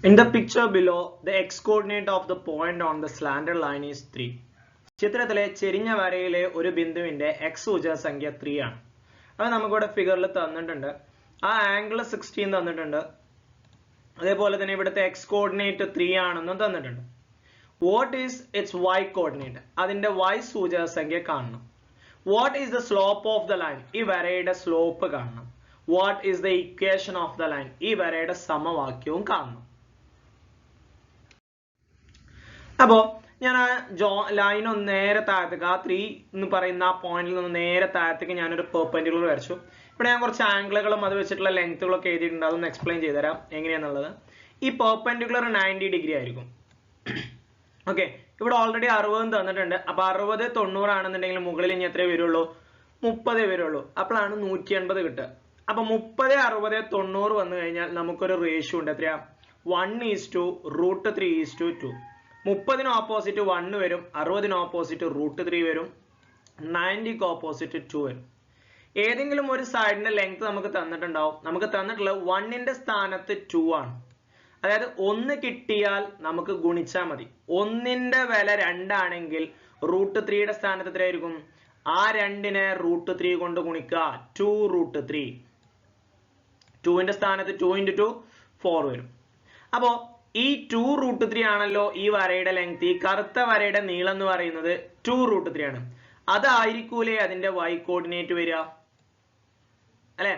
In the picture below, the x-coordinate of the point on the slanted line is 3. ചിത്രത്തിലെ ചെരിഞ്ഞ വരയിലെ ഒരു ബിന്ദുവിന്റെ x സൂചക സംഖ്യ 3 ആണ്. അത് നമുക്കിവിടെ ഫിഗറിൽ തന്നിട്ടുണ്ട്. ആ ആംഗിൾ 16 തന്നിട്ടുണ്ട്. അതേപോലെ തന്നെ ഇവിടുത്തെ x കോർഡിനേറ്റ് 3 ആണെന്നും തന്നിട്ടുണ്ട്. What is its y coordinate? അതിന്റെ y സൂചക സംഖ്യ കാണണം. What is the slope of the line? ഈ വരയുടെ സ്ലോപ്പ് കാണണം. What is the equation of the line? ഈ വരയുടെ സമവാക്യവും കാണണം. അപ്പോൾ ഞാൻ ആ ലൈൻ ഒന്ന് നേരെ താഴത്തേക്ക് ആ 3 എന്ന് പറയുന്ന ആ പോയിന്റിൽ നിന്ന് നേരെ താഴത്തേക്ക് ഞാനൊരു പെർപെൻഡിക്കുലർ വരച്ചു. ഇവിടെ ഞാൻ കുറച്ച് ആംഗിളുകളും അത് വെച്ചിട്ടുള്ള ലെങ്ത്തുകളൊക്കെ എഴുതിയിട്ടുണ്ട്. അതൊന്ന് എക്സ്പ്ലെയിൻ ചെയ്തുതരാം എങ്ങനെയാണെന്നുള്ളത്. ഈ പെർപെൻഡിക്കുലർ 90 ഡിഗ്രി ആയിരിക്കും. ഓക്കെ, ഇവിടെ ഓൾറെഡി 60 തന്നിട്ടുണ്ട്. അപ്പോൾ 60 90 ആണെന്നുണ്ടെങ്കിൽ മുകളിൽ ഇനി എത്രയേ വരുള്ളൂ? 30 വരുള്ളൂ. അപ്പോഴാണ് 180 കിട്ടുക. അപ്പോൾ 30 60 90 വന്നു കഴിഞ്ഞാൽ നമുക്കൊരു റേഷ്യോ ഉണ്ട്. എത്രയാ? 1:√3:2. 30 ഓപ്പോസിറ്റ് 1 വരും, 60 ഓപ്പോസിറ്റ് √3 വരും, 90 ഓപ്പോസിറ്റ് 2 വരും. ഏതെങ്കിലും ഒരു സൈഡിന്റെ ലെങ്ത് നമുക്ക് തന്നിട്ടുണ്ടാവും. നമുക്ക് തന്നിട്ടുള്ളത് 1ന്റെ സ്ഥാനത്ത് 2 ആണ്. അതായത് 1 കിട്ടിയാൽ നമുക്ക് ഗുണിച്ചാൽ മതി. 1ന്റെ വില 2 ആണെങ്കിൽ √3യുടെ സ്ഥാനത്ത് എത്രയായിരിക്കും? ആ 2നെ √3 കൊണ്ട് ഗുണിക്കുക, 2√3. 2ന്റെ സ്ഥാനത്ത് 2 × 2 4 വരും. അപ്പോ ഈ 2√3 ആണല്ലോ ഈ വരയുടെ ലെങ്ത്. ഈ കറുത്ത വരയുടെ നീളം എന്ന് പറയുന്നത് 2√3 ആണ്. അതായിരിക്കൂലേ അതിന്റെ y കോർഡിനേറ്റ് വരിക? അല്ലെ,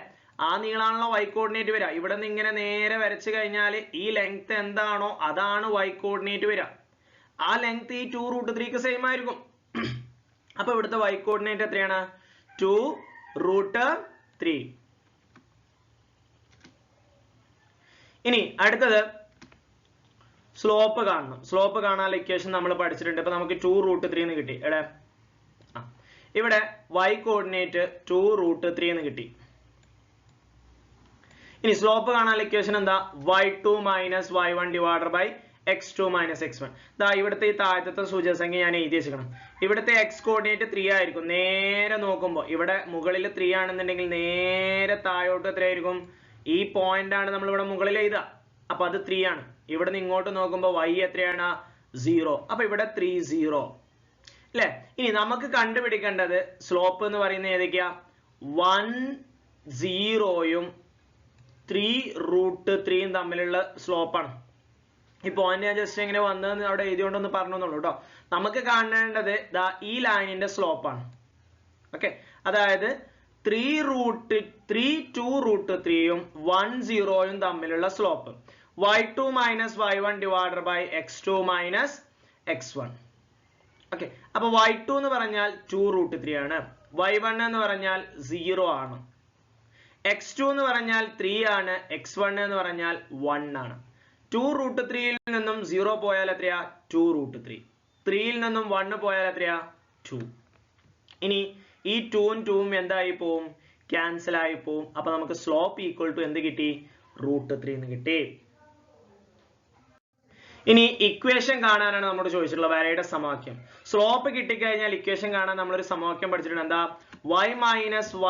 ആ നീളാണല്ലോ y കോർഡിനേറ്റ് വരിക. ഇവിടെ നിന്ന് ഇങ്ങനെ നേരെ വരച്ചു കഴിഞ്ഞാൽ ഈ ലെങ്ത് എന്താണോ അതാണ് y കോർഡിനേറ്റ് വരിക. ആ ലെങ്ത് ഈ 2√3ക്ക് സെയിം ആയിരിക്കും. അപ്പൊ ഇവിടുത്തെ y കോർഡിനേറ്റ് എത്രയാണ്? 2√3. ഇനി അടുത്തത് സ്ലോപ്പ് കാണണം. സ്ലോപ്പ് കാണാനുള്ള ഇക്വേഷൻ നമ്മൾ പഠിച്ചിട്ടുണ്ട്. ഇപ്പൊ നമുക്ക് 2√3 എന്ന് കിട്ടി. ഇവിടെ y കോർഡിനേറ്റ് 2√3 എന്ന് കിട്ടി. ഇനി സ്ലോപ്പ് കാണാനുള്ള ഇക്വേഷൻ എന്താ? y2 - y1 / x2 - x1. ദാ ഇവിടുത്തെ ഈ താഴത്തെ സൂചകസംഖ്യ ഞാൻ എഴുതി വെക്കണം. ഇവിടുത്തെ x കോർഡിനേറ്റ് 3 ആയിരിക്കും. നേരെ നോക്കുമ്പോൾ ഇവിടെ മുകളിൽ 3 ആണെന്നുണ്ടെങ്കിൽ നേരെ താഴോട്ട് എത്രയായിരിക്കും? ഈ പോയിന്റ് ആണ് നമ്മൾ ഇവിടെ മുകളിൽ എഴുതുക. അപ്പൊ അത് 3 ആണ്. ഇവിടെ നിന്ന് ഇങ്ങോട്ട് നോക്കുമ്പോൾ y എത്രയാണ്? 0. അപ്പൊ ഇവിടെ 30 അല്ലെ. ഇനി നമുക്ക് കണ്ടുപിടിക്കേണ്ടത് സ്ലോപ്പ് എന്ന് പറയുന്നത് ഏതൊക്കെയാ? 1 0 3√3 തമ്മിലുള്ള സ്ലോപ്പാണ്. ഈ പോയിന്റ് ഞാൻ ജസ്റ്റ് എങ്ങനെ വന്നതെന്ന് അവിടെ എഴുതിയോണ്ടൊന്ന് പറഞ്ഞോന്നുള്ളൂ കേട്ടോ. നമുക്ക് കാണേണ്ടത് ഈ ലൈനിന്റെ സ്ലോപ്പാണ്. ഓക്കെ, അതായത് 2√3യും 1 0 തമ്മിലുള്ള slope y2 - y1 / x2 - x1. Okay, അപ്പൊ y2 എന്ന് പറഞ്ഞാൽ 2√3 ആണ്. y1 എന്ന് പറഞ്ഞാൽ 0 ആണ്. x2 എന്ന് പറഞ്ഞാൽ 3 ആണ്. x1 എന്ന് പറഞ്ഞാൽ 1 ആണ്. 2√3യിൽ നിന്നും 0 പോയാൽ എത്രയാ? 2√3. 3യിൽ നിന്നും 1 പോയാൽ എത്രയാ? 2. ഇനി ഈ 2ഉം 2ഉം എന്തായി പോവും? ക്യാൻസൽ ആയി പോവും. അപ്പൊ നമുക്ക് സ്ലോപ്പ് ഈക്വൽ ടു എന്ത് കിട്ടി? √3 എന്ന് കിട്ടി. ഇനി ഇക്വേഷൻ കാണാനാണ് നമ്മോട് ചോദിച്ചിട്ടുള്ള വരയുടെ സമവാക്യം. സ്ലോപ്പ് കിട്ടിക്കഴിഞ്ഞാൽ ഇക്വേഷൻ കാണാൻ നമ്മളൊരു സമവാക്യം പഠിച്ചിട്ടുണ്ട്. എന്താ? y -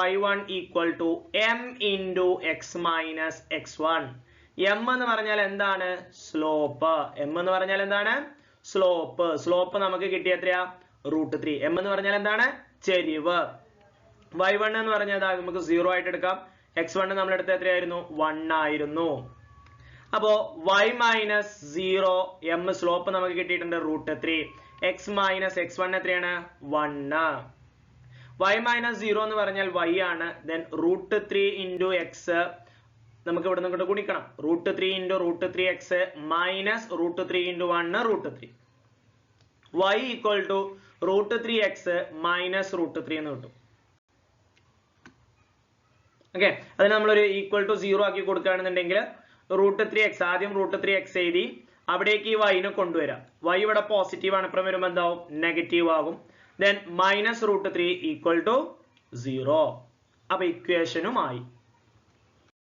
y1 = m × x - x1. m എന്ന് പറഞ്ഞാൽ എന്താണ്? സ്ലോപ്പ്. m എന്ന് പറഞ്ഞാൽ എന്താണ്? സ്ലോപ്പ്. സ്ലോപ്പ് നമുക്ക് കിട്ടിയ എത്രയാ? √3. m എന്ന് പറഞ്ഞാൽ എന്താണ്? ചെരിവ്. y1 എന്ന് പറഞ്ഞാൽ നമുക്ക് 0 ആയിട്ട് എടുക്കാം. x1 നമ്മൾ എടുത്ത എത്രയായിരുന്നു? 1 ആയിരുന്നു. അപ്പോ y - 0 m സ്ലോപ്പ് നമുക്ക് കിട്ടിയിട്ടുണ്ട് √3. x - x1 എത്രയാണ്? 1. y - 0 എന്ന് പറഞ്ഞാൽ y ആണ്. then √3 × x നമുക്ക് ഇവിടെ നിന്ന് ഗുണിക്കണം. √3 × √3x - √3 × 1 √3. y = √3x - √3 എന്ന് കിട്ടും. ഓക്കെ, അതിന് നമ്മളൊരു ഈക്വൽ ടു 0 ആക്കി കൊടുക്കുകയാണെന്നുണ്ടെങ്കിൽ √3x, ആദ്യം √3x എഴുതി അവിടേക്ക് ഈ y നെ കൊണ്ടുവരാം. y ഇവിടെ പോസിറ്റീവ് ആണ്. ഇപ്പുറം വരുമ്പോൾ എന്താവും? നെഗറ്റീവ് ആകും. then -√3 = 0. അപ്പൊ ഇക്വേഷനും ആയി.